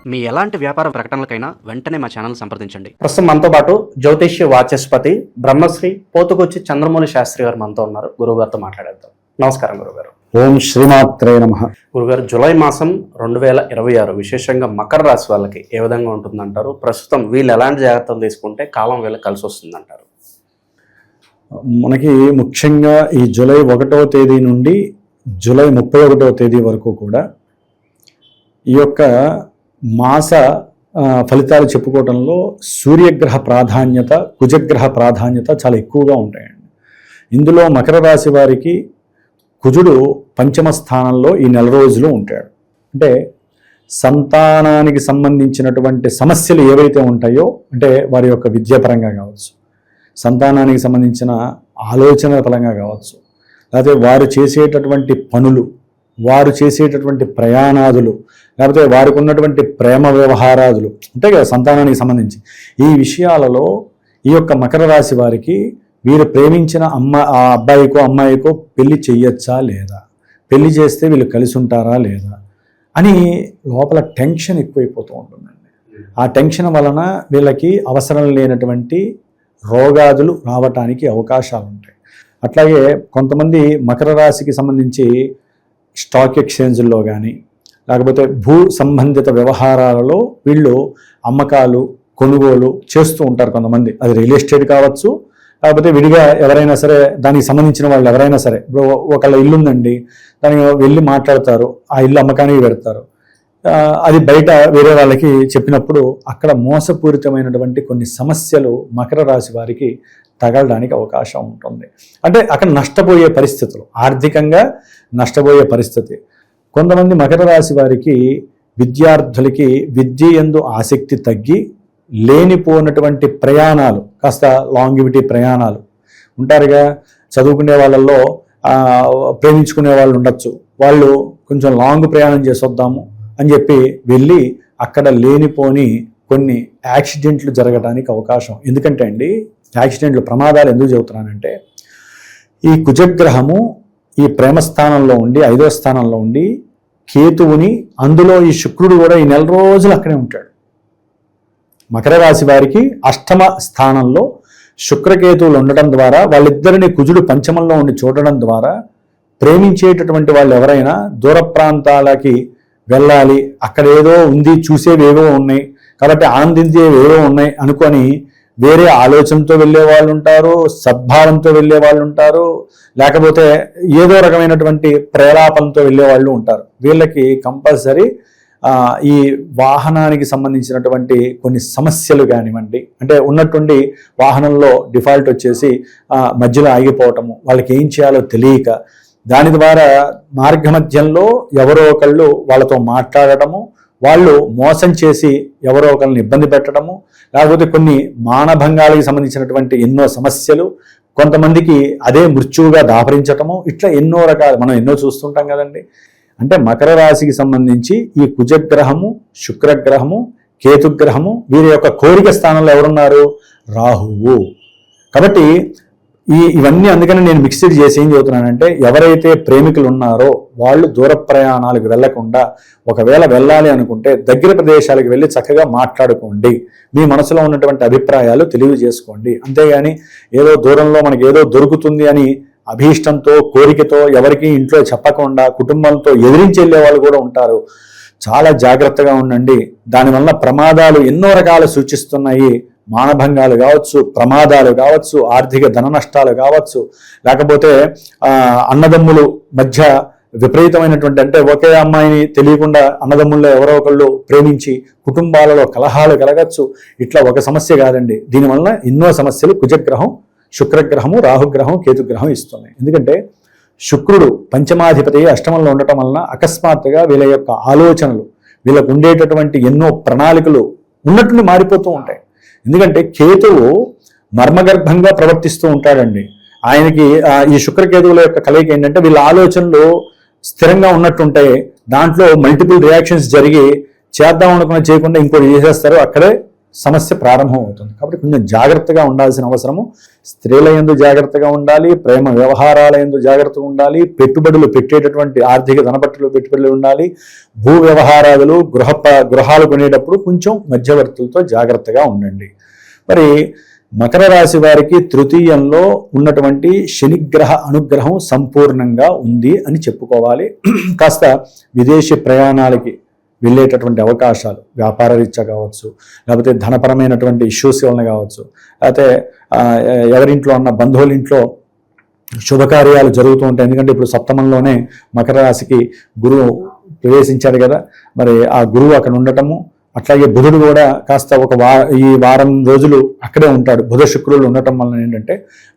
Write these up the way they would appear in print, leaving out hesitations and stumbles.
మీ ఎలాంటి వ్యాపార ప్రకటనలకైనా వెంటనే మా ఛానల్ సంప్రదించండి. ప్రస్తుతం మనతో పాటు జ్యోతిష్య వాచస్పతి బ్రహ్మశ్రీ పోతుకొచ్చి చంద్రమౌళి శాస్త్రి గారు మనతో ఉన్నారు. గురువుగారితో మాట్లాడేద్దాం. నమస్కారం గురుగారు. ఓం శ్రీమాత్రే నమః. గురుగారు, జూలై మాసం 2026 విశేషంగా మకర రాశి వాళ్ళకి ఏ విధంగా ఉంటుందంటారు? ప్రస్తుతం వీళ్ళు ఎలాంటి జాగ్రత్తలు తీసుకుంటే కాలం వీళ్ళకి కలిసి వస్తుందంటారు? మనకి ముఖ్యంగా ఈ జూలై 1వ తేదీ నుండి జూలై 31వ తేదీ వరకు కూడా ఈ యొక్క మాస ఫలితాలు చెప్పుకోవడంలో సూర్యగ్రహ ప్రాధాన్యత, కుజగ్రహ ప్రాధాన్యత చాలా ఎక్కువగా ఉంటాయండి. ఇందులో మకర రాశి వారికి కుజుడు పంచమ స్థానంలో ఈ నెల రోజులు ఉంటాడు. అంటే సంతానానికి సంబంధించినటువంటి సమస్యలు ఏవైతే ఉంటాయో, అంటే వారి యొక్క విద్యాపరంగా కావచ్చు, సంతానానికి సంబంధించిన ఆలోచన పరంగా కావచ్చు, లేకపోతే వారు చేసేటటువంటి పనులు, వారు చేసేటటువంటి ప్రయాణాదులు, లేకపోతే వారికి ఉన్నటువంటి ప్రేమ వ్యవహారాదులు ఉంటాయి కదా సంతానానికి సంబంధించి, ఈ విషయాలలో ఈ యొక్క మకర రాశి వారికి వీరు ప్రేమించిన ఆ అబ్బాయికో అమ్మాయికో పెళ్లి చెయ్యొచ్చా లేదా, పెళ్లి చేస్తే వీళ్ళు కలిసి ఉంటారా లేదా అని లోపల టెన్షన్ ఎక్కువైపోతూ ఉంటుందండి. ఆ టెన్షన్ వలన వీళ్ళకి అవసరం లేనటువంటి రోగాదులు రావటానికి అవకాశాలు ఉంటాయి. అట్లాగే కొంతమంది మకర రాశికి సంబంధించి స్టాక్ ఎక్స్చేంజ్ల్లో కానీ, లేకపోతే భూ సంబంధిత వ్యవహారాలలో వీళ్ళు అమ్మకాలు కొనుగోలు చేస్తూ ఉంటారు కొంతమంది. అది రియల్ ఎస్టేట్ కావచ్చు, లేకపోతే విడిగా ఎవరైనా సరే దానికి సంబంధించిన వాళ్ళు ఎవరైనా సరే. ఇప్పుడు ఒకళ్ళ ఇల్లు ఉందండి, దానికి వెళ్ళి మాట్లాడతారు, ఆ ఇల్లు అమ్మకానికి పెడతారు. అది బయట వేరే వాళ్ళకి చెప్పినప్పుడు అక్కడ మోసపూరితమైనటువంటి కొన్ని సమస్యలు మకర రాశి వారికి తగలడానికి అవకాశం ఉంటుంది. అంటే అక్కడ నష్టపోయే పరిస్థితులు, ఆర్థికంగా నష్టపోయే పరిస్థితి. కొంతమంది మకర రాశి వారికి విద్యార్థులకి విద్య యందు ఆసక్తి తగ్గి లేనిపోయినటువంటి ప్రయాణాలు, కాస్త లాంగివిటీ ప్రయాణాలు ఉంటారుగా. చదువుకునే వాళ్ళల్లో ప్రేమించుకునే వాళ్ళు ఉండొచ్చు, వాళ్ళు కొంచెం లాంగ్ ప్రయాణం చేసొద్దాము అని చెప్పి వెళ్ళి అక్కడ లేనిపోని కొన్ని యాక్సిడెంట్లు జరగడానికి అవకాశం. ఎందుకంటే అండి, యాక్సిడెంట్లు, ప్రమాదాలు ఎందుకు చెబుతున్నానంటే, ఈ కుజగ్రహము ఈ ప్రేమస్థానంలో ఉండి 5వ స్థానంలో ఉండి కేతువుని, అందులో ఈ శుక్రుడు కూడా ఈ నెల రోజులు అక్కడే ఉంటాడు. మకర రాశి వారికి 8వ స్థానంలో శుక్రకేతువులు ఉండటం ద్వారా, వాళ్ళిద్దరిని కుజుడు పంచమంలో ఉండి చూడడం ద్వారా ప్రేమించేటటువంటి వాళ్ళు ఎవరైనా దూర ప్రాంతాలకి వెళ్ళాలి, అక్కడ ఏదో ఉంది, చూసేవేవో ఉన్నాయి కాబట్టి ఆనందించేవేవో ఉన్నాయి అనుకొని వేరే ఆలోచనతో వెళ్ళే వాళ్ళు ఉంటారు, సద్భావంతో వెళ్ళే వాళ్ళు ఉంటారు, లేకపోతే ఏదో రకమైనటువంటి ప్రేలాపంతో వెళ్ళే వాళ్ళు ఉంటారు. వీళ్ళకి కంపల్సరీ ఈ వాహనానికి సంబంధించినటువంటి కొన్ని సమస్యలు కానివ్వండి, అంటే ఉన్నట్టుండి వాహనంలో డిఫాల్ట్ వచ్చేసి మధ్యలో ఆగిపోవటము, వాళ్ళకి ఏం చేయాలో తెలియక దాని ద్వారా మార్గమధ్యంలో ఎవరో ఒకళ్ళు వాళ్ళతో మాట్లాడటము, వాళ్ళు మోసం చేసి ఎవరో ఒకరిని ఇబ్బంది పెట్టడము, లేకపోతే కొన్ని మానభంగాలకు సంబంధించినటువంటి ఎన్నో సమస్యలు, కొంతమందికి అదే మృత్యువుగా దాపరించటము, ఇట్లా ఎన్నో రకాలు మనం ఎన్నో చూస్తుంటాం కదండి. అంటే మకర రాశికి సంబంధించి ఈ కుజగ్రహము, శుక్రగ్రహము, కేతుగ్రహము, వీరి యొక్క కోరిక స్థానంలో ఎవరున్నారు? రాహువు. కాబట్టి ఇవన్నీ అందుకని నేను మిక్స్డ్ చేసి ఏం చెబుతున్నానంటే, ఎవరైతే ప్రేమికులు ఉన్నారో వాళ్ళు దూర ప్రయాణాలకు వెళ్లకుండా, ఒకవేళ వెళ్ళాలి అనుకుంటే దగ్గర ప్రదేశాలకు వెళ్ళి చక్కగా మాట్లాడుకోండి, మీ మనసులో ఉన్నటువంటి అభిప్రాయాలు తెలియజేసుకోండి. అంతేగాని ఏదో దూరంలో మనకి ఏదో దొరుకుతుంది అని అభీష్టంతో, కోరికతో ఎవరికి ఇంట్లో చెప్పకుండా కుటుంబంతో ఎదిరించి వెళ్ళే వాళ్ళు కూడా ఉంటారు. చాలా జాగ్రత్తగా ఉండండి. దానివల్ల ప్రమాదాలు ఎన్నో రకాలు సూచిస్తున్నాయి. మానభంగాలు కావచ్చు, ప్రమాదాలు కావచ్చు, ఆర్థిక ధన నష్టాలు కావచ్చు, లేకపోతే అన్నదమ్ములు మధ్య విపరీతమైనటువంటి, అంటే ఒకే అమ్మాయిని తెలియకుండా అన్నదమ్ముల్లో ఎవరో ఒకళ్ళు ప్రేమించి కుటుంబాలలో కలహాలు కలగచ్చు. ఇట్లా ఒక సమస్య కాదండి, దీనివల్ల ఎన్నో సమస్యలు కుజగ్రహం, శుక్రగ్రహము, రాహుగ్రహం, కేతుగ్రహం ఇస్తున్నాయి. ఎందుకంటే శుక్రుడు పంచమాధిపతి 8మంలో ఉండటం వలన అకస్మాత్తుగా వీళ్ళ యొక్క ఆలోచనలు, వీళ్ళకు ఉండేటటువంటి ఎన్నో ప్రణాళికలు ఉన్నట్టుండి మారిపోతూ ఉంటాయి. ఎందుకంటే కేతువు మర్మగర్భంగా ప్రవర్తిస్తూ ఉంటాడండి. ఆయనకి ఈ శుక్రకేతువుల యొక్క కలయిక ఏంటంటే, వీళ్ళ ఆలోచనలు స్థిరంగా ఉన్నట్టుంటాయి, దాంట్లో మల్టిపుల్ రియాక్షన్స్ జరిగి చేద్దాం అనుకున్న చేయకుండా ఇంకోటి చేసేస్తారు, అక్కడే సమస్య ప్రారంభం అవుతుంది. కాబట్టి కొంచెం జాగ్రత్తగా ఉండాల్సిన అవసరము స్త్రీల యందు జాగ్రత్తగా ఉండాలి, ప్రేమ వ్యవహారాల యందు జాగ్రత్తగా ఉండాలి, పెట్టుబడులు పెట్టేటటువంటి ఆర్థిక ధనపట్టులు పెట్టుబడులు ఉండాలి, భూ వ్యవహారాలు గృహాలు కొనేటప్పుడు కొంచెం మధ్యవర్తులతో జాగ్రత్తగా ఉండండి. మరి మకర రాశి వారికి తృతీయంలో ఉన్నటువంటి శనిగ్రహ అనుగ్రహం సంపూర్ణంగా ఉంది అని చెప్పుకోవాలి. కాస్త విదేశీ ప్రయాణాలకి వెళ్ళేటటువంటి అవకాశాలు వ్యాపార రీత్యా కావచ్చు, లేకపోతే ధనపరమైనటువంటి ఇష్యూస్ వలన కావచ్చు, లేకపోతే ఎవరింట్లో ఉన్న బంధువుల ఇంట్లో శుభకార్యాలు జరుగుతూ ఉంటాయి. ఎందుకంటే ఇప్పుడు సప్తమంలోనే మకర రాశికి గురువు ప్రవేశించాడు కదా, మరి ఆ గురువు అక్కడ ఉండటము, అట్లాగే బుధుడు కూడా కాస్త ఈ వారం రోజులు అక్కడే ఉంటాడు. బుధ శుక్రులు ఉండటం వలన ఏంటంటే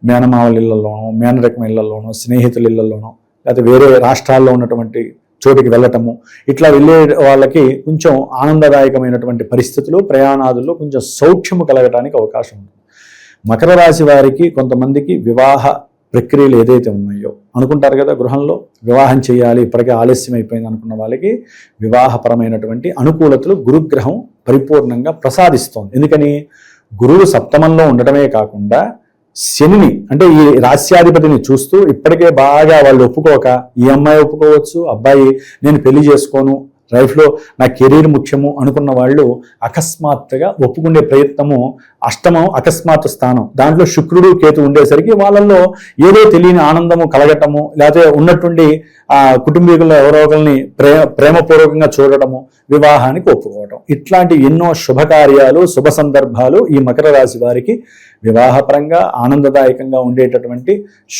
మేనమావల ఇళ్లలోనో, మేనరకం ఇళ్లలోనో, స్నేహితుల ఇళ్లలోనో, లేకపోతే వేరే రాష్ట్రాల్లో ఉన్నటువంటి చోటికి వెళ్ళటము, ఇట్లా వెళ్ళే వాళ్ళకి కొంచెం ఆనందదాయకమైనటువంటి పరిస్థితులు, ప్రయాణాదుల్లో కొంచెం సౌఖ్యము కలగటానికి అవకాశం ఉంది. మకర రాశి వారికి కొంతమందికి వివాహ ప్రక్రియలు ఏదైతే ఉన్నాయో అనుకుంటారు కదా, గృహంలో వివాహం చేయాలి, ఇప్పటికే ఆలస్యం అయిపోయింది అనుకున్న వాళ్ళకి వివాహపరమైనటువంటి అనుకూలతలు గురుగ్రహం పరిపూర్ణంగా ప్రసాదిస్తోంది. ఎందుకని? గురువు సప్తమంలో ఉండటమే కాకుండా శనిని అంటే ఈ రాస్యాధిపతిని చూస్తూ ఇప్పటికే బాగా వాళ్ళు ఒప్పుకోక, ఈ అమ్మాయి ఒప్పుకోవచ్చు, అబ్బాయి నేను పెళ్లి చేసుకోను, లైఫ్లో నా కెరీర్ ముఖ్యము అనుకున్న వాళ్ళు అకస్మాత్తుగా ఒప్పుకునే ప్రయత్నము, అష్టమం అకస్మాత్తు స్థానం, దాంట్లో శుక్రుడు కేతు ఉండేసరికి వాళ్ళల్లో ఏదో తెలియని ఆనందము కలగటము, లేకపోతే ఉన్నటువంటి ఆ కుటుంబీకుల్లో ఎవరో ఒకరిని ప్రేమపూర్వకంగా చూడటము, వివాహానికి ఒప్పుకోవటం, ఇట్లాంటి ఎన్నో శుభకార్యాలు, శుభ సందర్భాలు ఈ మకర రాశి వారికి వివాహపరంగా ఆనందదాయకంగా ఉండేటటువంటి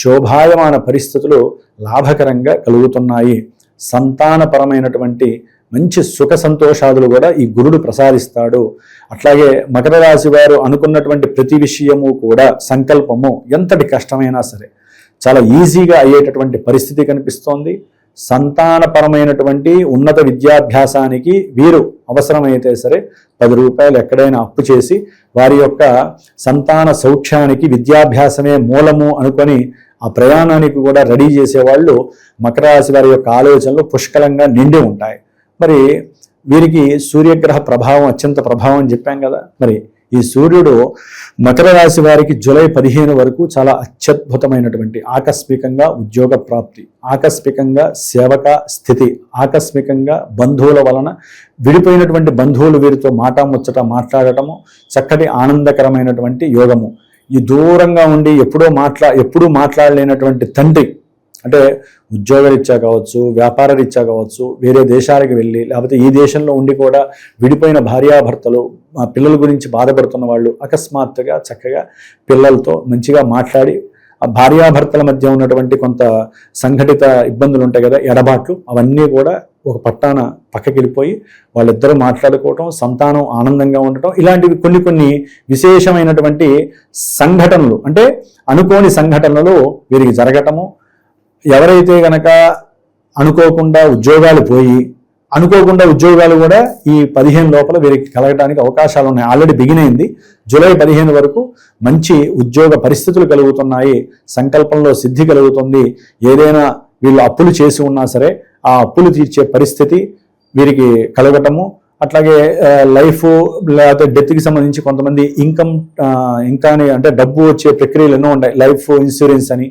శోభాయమాన పరిస్థితులు లాభకరంగా కలుగుతున్నాయి. సంతానపరమైనటువంటి మంచి సుఖ సంతోషాదులు కూడా ఈ గురుడు ప్రసాదిస్తాడు. అట్లాగే మకర రాశి వారు అనుకున్నటువంటి ప్రతి విషయము కూడా సంకల్పము ఎంతటి కష్టమైనా సరే చాలా ఈజీగా అయ్యేటటువంటి పరిస్థితి కనిపిస్తోంది. సంతానపరమైనటువంటి ఉన్నత విద్యాభ్యాసానికి వీరు అవసరమైతే సరే 10 రూపాయలు ఎక్కడైనా అప్పు చేసి వారి యొక్క సంతాన సౌఖ్యానికి విద్యాభ్యాసమే మూలము అనుకొని ఆ ప్రయాణానికి కూడా రెడీ చేసేవాళ్ళు మకర రాశి వారి యొక్క ఆలోచనలు పుష్కలంగా నిండి ఉంటాయి. మరి వీరికి సూర్యగ్రహ ప్రభావం అత్యంత ప్రభావం అని చెప్పాం కదా, మరి ఈ సూర్యుడు మకర రాశి వారికి జూలై 15 వరకు చాలా అత్యద్భుతమైనటువంటి ఆకస్మికంగా ఉద్యోగ ప్రాప్తి, ఆకస్మికంగా సేవక స్థితి, ఆకస్మికంగా బంధువుల వలన విడిపోయినటువంటి బంధువులు వీరితో మాటాముచ్చట మాట్లాడటము, చక్కటి ఆనందకరమైనటువంటి యోగము, ఈ దూరంగా ఉండి ఎప్పుడూ మాట్లాడలేనటువంటి తండ్రి అంటే ఉద్యోగరీత్యా కావచ్చు, వ్యాపార రీత్యా కావచ్చు, వేరే దేశాలకు వెళ్ళి లేకపోతే ఈ దేశంలో ఉండి కూడా విడిపోయిన భార్యాభర్తలు, పిల్లల గురించి బాధపడుతున్న వాళ్ళు అకస్మాత్తుగా చక్కగా పిల్లలతో మంచిగా మాట్లాడి ఆ భార్యాభర్తల మధ్య ఉన్నటువంటి కొంత సంఘటిత ఇబ్బందులు ఉంటాయి కదా, ఎడబాట్లు, అవన్నీ కూడా ఒక పట్టాన పక్కకి వెళ్ళిపోయి వాళ్ళిద్దరూ మాట్లాడుకోవటం, సంతానం ఆనందంగా ఉండటం, ఇలాంటివి కొన్ని విశేషమైనటువంటి సంఘటనలు అంటే అనుకోని సంఘటనలు వీరికి జరగటము. ఎవరైతే గనక అనుకోకుండా ఉద్యోగాలు పోయి అనుకోకుండా ఉద్యోగాలు కూడా ఈ 15 లోపల వీరికి కలగడానికి అవకాశాలు ఉన్నాయి. ఆల్రెడీ బిగిన్ అయింది. జూలై 15 వరకు మంచి ఉద్యోగ పరిస్థితులు కలుగుతున్నాయి, సంకల్పంలో సిద్ధి కలుగుతుంది. ఏదైనా వీళ్ళు అప్పులు చేసి ఉన్నా సరే ఆ అప్పులు తీర్చే పరిస్థితి వీరికి కలగటము. అట్లాగే లైఫ్ లేకపోతే డెత్కి సంబంధించి కొంతమంది ఇంకా అంటే డబ్బు వచ్చే ప్రక్రియలు ఎన్నో ఉంటాయి. లైఫ్ ఇన్సూరెన్స్ అని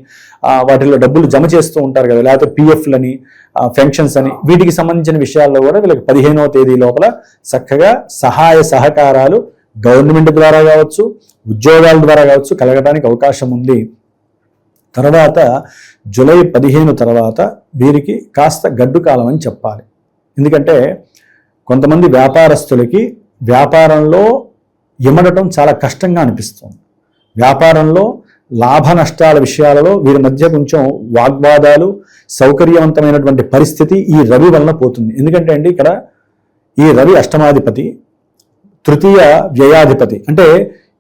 వాటిల్లో డబ్బులు జమ చేస్తూ ఉంటారు కదా, లేకపోతే పిఎఫ్లని, పెన్షన్స్ అని, వీటికి సంబంధించిన విషయాల్లో కూడా వీళ్ళకి 15వ తేదీ లోపల చక్కగా సహాయ సహకారాలు గవర్నమెంట్ ద్వారా కావచ్చు, ఉద్యోగాల ద్వారా కావచ్చు కలగడానికి అవకాశం ఉంది. తర్వాత జూలై 15 తర్వాత వీరికి కాస్త గడ్డు కాలం అని చెప్పాలి. ఎందుకంటే కొంతమంది వ్యాపారస్తులకి వ్యాపారంలో ఇమడటం చాలా కష్టంగా అనిపిస్తుంది. వ్యాపారంలో లాభ నష్టాల విషయాలలో వీరి మధ్య కొంచెం వాగ్వాదాలు, సౌకర్యవంతమైనటువంటి పరిస్థితి ఈ రవి వలన పోతుంది. ఎందుకంటే అండి ఇక్కడ ఈ రవి అష్టమాధిపతి, తృతీయ వ్యయాధిపతి, అంటే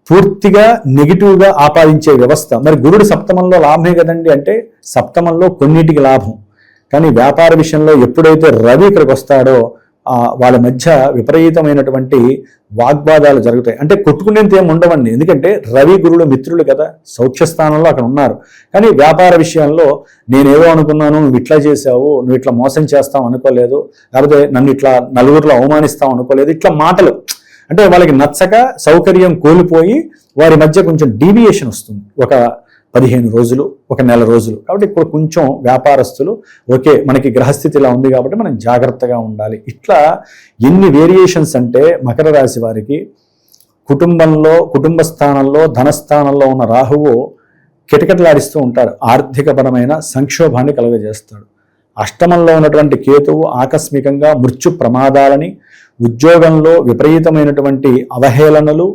పూర్తిగా నెగిటివ్గా ఆపాదించే వ్యవస్థ. మరి గురుడు సప్తమంలో లాభమే కదండి, అంటే సప్తమంలో కొన్నిటికి లాభం, కానీ వ్యాపార విషయంలో ఎప్పుడైతే రవి ఇక్కడికి వస్తాడో వాళ్ళ మధ్య విపరీతమైనటువంటి వాగ్వాదాలు జరుగుతాయి. అంటే కొట్టుకునేంత ఏం ఉండవండి, ఎందుకంటే రవి గురుడు మిత్రులు కదా, సౌఖ్యస్థానంలో అక్కడ ఉన్నారు. కానీ వ్యాపార విషయంలో నేనేదో అనుకున్నాను, నువ్వు ఇట్లా చేసావు, నువ్వు ఇట్లా మోసం చేస్తావు అనుకోలేదు, లేకపోతే నన్ను ఇట్లా నలుగురిలో అవమానిస్తావు అనుకోలేదు, ఇట్లా మాటలు అంటే వాళ్ళకి నచ్చక సౌకర్యం కోల్పోయి వారి మధ్య కొంచెం డీవియేషన్ వస్తుంది, ఒక 15 రోజులు, ఒక నెల రోజులు. కాబట్టి ఇప్పుడు కొంచెం వ్యాపారస్తులు ఓకే మనకి గ్రహస్థితి ఇలా ఉంది కాబట్టి మనం జాగ్రత్తగా ఉండాలి. ఇట్లా ఎన్ని వేరియేషన్స్ అంటే మకర రాశి వారికి కుటుంబంలో, కుటుంబ స్థానంలో, ధనస్థానంలో ఉన్న రాహువు కిటకిటలాడిస్తూ ఉంటాడు, ఆర్థికపరమైన సంక్షోభాన్ని కలుగజేస్తాడు. అష్టమంలో ఉన్నటువంటి కేతువు ఆకస్మికంగా మృత్యు ప్రమాదాలని, ఉద్యోగంలో విపరీతమైనటువంటి అవహేళనలు,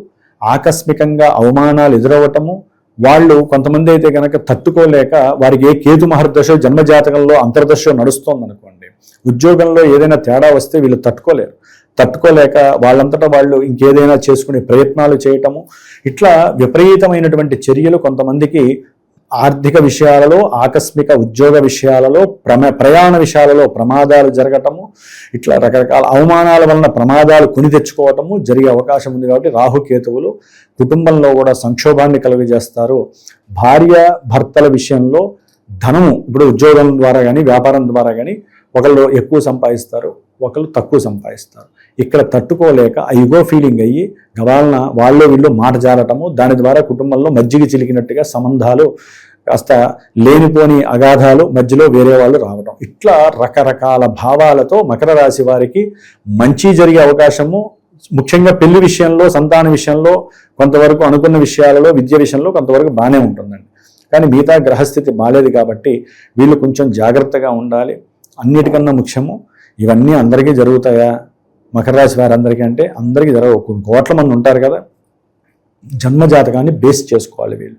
ఆకస్మికంగా అవమానాలు ఎదురవ్వటము, వాళ్ళు కొంతమంది అయితే కనుక తట్టుకోలేక వారికి ఏ కేతు మహర్దశ జన్మజాతకంలో అంతర్దశ నడుస్తోందనుకోండి, ఉద్యోగంలో ఏదైనా తేడా వస్తే వీళ్ళు తట్టుకోలేక వాళ్ళంతటా వాళ్ళు ఇంకేదైనా చేసుకునే ప్రయత్నాలు చేయటము, ఇట్లా విపరీతమైనటువంటి చర్యలు కొంతమందికి ఆర్థిక విషయాలలో, ఆకస్మిక ఉద్యోగ విషయాలలో, ప్రయాణ విషయాలలో ప్రమాదాలు జరగటము, ఇట్లా రకరకాల అవమానాల వలన ప్రమాదాలు కొని తెచ్చుకోవటము జరిగే అవకాశం ఉంది. కాబట్టి రాహుకేతువులు కుటుంబంలో కూడా సంక్షోభాన్ని కలుగజేస్తారు. భార్య భర్తల విషయంలో ధనము, ఇప్పుడు ఉద్యోగం ద్వారా కానీ వ్యాపారం ద్వారా కానీ ఒకళ్ళు ఎక్కువ సంపాదిస్తారు, ఒకళ్ళు తక్కువ సంపాదిస్తారు. ఇక్కడ తట్టుకోలేక ఈగో ఫీలింగ్ అయ్యి గవాలన వాళ్ళు వీళ్ళు మాట జారటము, దాని ద్వారా కుటుంబంలో మజ్జిగ చిలికినట్టుగా సంబంధాలు కాస్త లేనిపోని అగాధాలు, మధ్యలో వేరే వాళ్ళు రావటం, ఇట్లా రకరకాల భావాలతో మకర రాశి వారికి మంచి జరిగే అవకాశము, ముఖ్యంగా పెళ్లి విషయంలో, సంతాన విషయంలో, కొంతవరకు అనుకున్న విషయాలలో, విద్య విషయంలో కొంతవరకు బాగానే ఉంటుందండి. కానీ మిగతా గ్రహస్థితి బాలేదు కాబట్టి వీళ్ళు కొంచెం జాగ్రత్తగా ఉండాలి. అన్నిటికన్నా ముఖ్యము ఇవన్నీ అందరికీ జరుగుతాయా మకర రాశి వారందరికీ అంటే అందరికీ జరగవు. కోట్ల మంది ఉంటారు కదా, జన్మజాతకాన్ని బేస్ చేసుకోవాలి వీళ్ళు.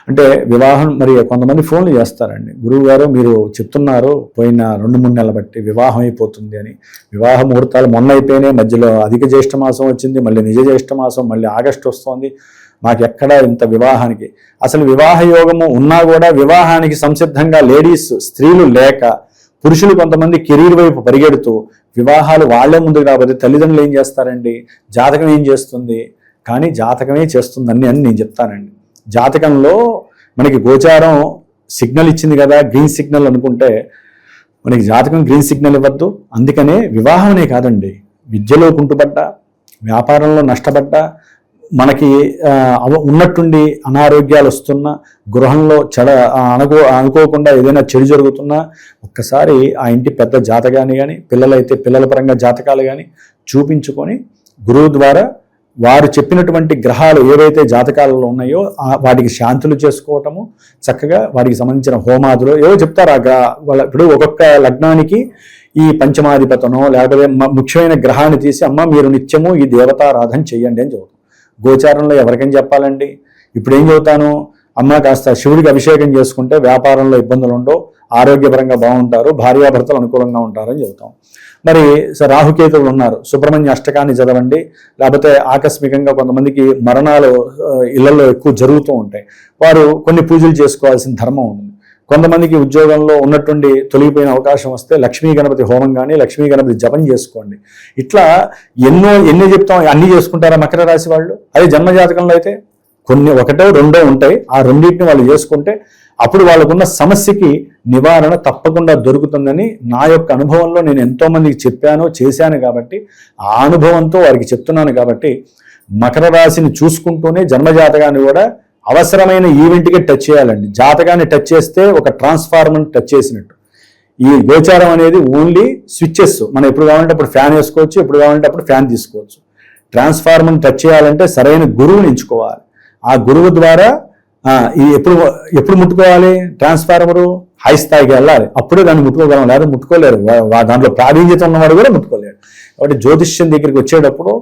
అంటే వివాహం, మరి కొంతమంది ఫోన్లు చేస్తారండి, గురువు గారు మీరు చెప్తున్నారు పోయిన 2-3 నెలల బట్టి వివాహం అయిపోతుంది అని. వివాహ ముహూర్తాలు మొన్న అయిపోయినాయి, మధ్యలో అధిక జ్యేష్ఠ మాసం వచ్చింది, మళ్ళీ నిజ జ్యేష్ఠ మాసం, మళ్ళీ ఆగస్టు వస్తుంది, మాకు ఎక్కడ ఇంత వివాహానికి. అసలు వివాహ యోగము ఉన్నా కూడా వివాహానికి సంసిద్ధంగా లేడీస్, స్త్రీలు లేక, పురుషులు కొంతమంది కెరీర్ వైపు పరిగెడుతూ వివాహాలు వాళ్లే ముందుకు రాబోతే తల్లిదండ్రులు ఏం చేస్తారండి, జాతకం ఏం చేస్తుంది, కానీ జాతకమే చేస్తుందని నేను చెప్తానండి. జాతకంలో మనకి గోచారం సిగ్నల్ ఇచ్చింది కదా, గ్రీన్ సిగ్నల్ అనుకుంటే మనకి జాతకం గ్రీన్ సిగ్నల్ ఇవ్వద్దు. అందుకనే వివాహమనే కాదండి, విద్యలో కుంటుపడ్డా, వ్యాపారంలో నష్టపడ్డా, మనకి ఉన్నట్టుండి అనారోగ్యాలు వస్తున్నా, గృహంలో అనుకోకుండా ఏదైనా చెడు జరుగుతున్నా ఒక్కసారి ఆ ఇంటి పెద్ద జాతకాన్ని కానీ, పిల్లలైతే పిల్లల పరంగా జాతకాలు కానీ చూపించుకొని గురువు ద్వారా వారు చెప్పినటువంటి గ్రహాలు ఏవైతే జాతకాలలో ఉన్నాయో వాటికి శాంతులు చేసుకోవటము, చక్కగా వాటికి సంబంధించిన హోమాదులు ఏవో చెప్తారు. ఇప్పుడు ఒక్కొక్క లగ్నానికి ఈ పంచమాధిపతనో లేకపోతే ముఖ్యమైన గ్రహాన్ని తీసి అమ్మ మీరు నిత్యము ఈ దేవతారాధన చెయ్యండి అని చెబుతాం. గోచారంలో ఎవరికైనా చెప్పాలండి. ఇప్పుడు ఏం చెబుతాను, అమ్మ కాస్త శివుడికి అభిషేకం చేసుకుంటే వ్యాపారంలో ఇబ్బందులు ఉండవు, ఆరోగ్యపరంగా బాగుంటారు, భార్యాభర్తలు అనుకూలంగా ఉంటారని చెబుతాం. మరి రాహుకేతువులు ఉన్నారు, సుబ్రహ్మణ్య అష్టకాన్ని చదవండి. లేకపోతే ఆకస్మికంగా కొంతమందికి మరణాలు ఇళ్లలో ఎక్కువ జరుగుతూ ఉంటాయి, వారు కొన్ని పూజలు చేసుకోవాల్సిన ధర్మం ఉంది. కొంతమందికి ఉద్యోగంలో ఉన్నటువంటి తొలగిపోయిన అవకాశం వస్తే లక్ష్మీ గణపతి హోమం కానీ, లక్ష్మీ గణపతి జపం చేసుకోండి. ఇట్లా ఎన్ని చెప్తాం, అన్ని చేసుకుంటారా మకర రాశి వాళ్ళు? అదే జన్మజాతకంలో అయితే కొన్ని 1-2 ఉంటాయి, ఆ రెండింటిని వాళ్ళు చేసుకుంటే అప్పుడు వాళ్ళకున్న సమస్యకి నివారణ తప్పకుండా దొరుకుతుందని నా యొక్క అనుభవంలో నేను ఎంతో మందికి చెప్పాను, చేశాను. కాబట్టి ఆ అనుభవంతో వారికి చెప్తున్నాను. కాబట్టి మకర రాశిని చూసుకుంటూనే జన్మజాతకాన్ని కూడా అవసరమైన ఈవెంట్కి టచ్ చేయాలండి. జాతకాన్ని టచ్ చేస్తే ఒక ట్రాన్స్ఫార్మర్ని టచ్ చేసినట్టు. ఈ గోచారం అనేది ఓన్లీ స్విచ్చెస్, మనం ఎప్పుడు కావాలంటే అప్పుడు ఫ్యాన్ వేసుకోవచ్చు, ఎప్పుడు కావాలంటే అప్పుడు ఫ్యాన్ తీసుకోవచ్చు. ట్రాన్స్ఫార్మర్ని టచ్ చేయాలంటే సరైన గురువుని ఎంచుకోవాలి. ఆ గురువు ద్వారా ఎప్పుడు ముట్టుకోవాలి, ట్రాన్స్ఫార్మరు హై స్థాయికి వెళ్ళాలి, అప్పుడే దాన్ని ముట్టుకోగలం, లేదా ముట్టుకోలేరు. దాంట్లో ప్రావీణ్యత ఉన్నవాడు కూడా ముట్టుకోలేరు. కాబట్టి జ్యోతిష్యం దగ్గరికి వచ్చేటప్పుడు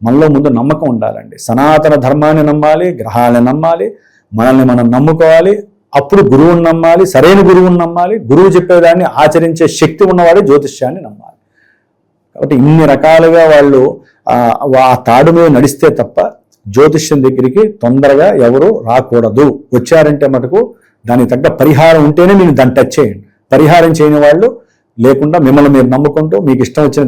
మనలో ముందు నమ్మకం ఉండాలండి. సనాతన ధర్మాన్ని నమ్మాలి, గ్రహాలను నమ్మాలి, మనల్ని మనం నమ్ముకోవాలి. అప్పుడు గురువుని నమ్మాలి, సరైన గురువుని నమ్మాలి. గురువు చెప్పేదాన్ని ఆచరించే శక్తి ఉన్నవాడే జ్యోతిష్యాన్ని నమ్మాలి. కాబట్టి ఇన్ని రకాలుగా వాళ్ళు ఆ తాడు మీద నడిస్తే తప్ప జ్యోతిష్యం దగ్గరికి తొందరగా ఎవరు రాకూడదు. వచ్చారంటే మటుకు దానికి తగ్గ పరిహారం ఉంటేనే మీరు దాన్ని టచ్ చేయండి. పరిహారం చేయని వాళ్ళు లేకుండా మిమ్మల్ని మీరు నమ్ముకుంటూ, మీకు ఇష్టం వచ్చిన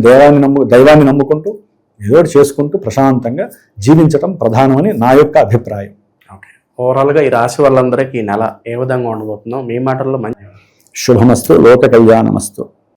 దైవాన్ని నమ్ముకుంటూ ఏదో చేసుకుంటూ ప్రశాంతంగా జీవించటం ప్రధానమని నా యొక్క అభిప్రాయం. ఓకే, ఓవరాల్గా ఈ రాశి వాళ్ళందరికీ ఈ నెల ఏ విధంగా ఉండబోతుందో మీ మాటల్లో శుభమస్తు, లోక కళ్యాణమస్తు.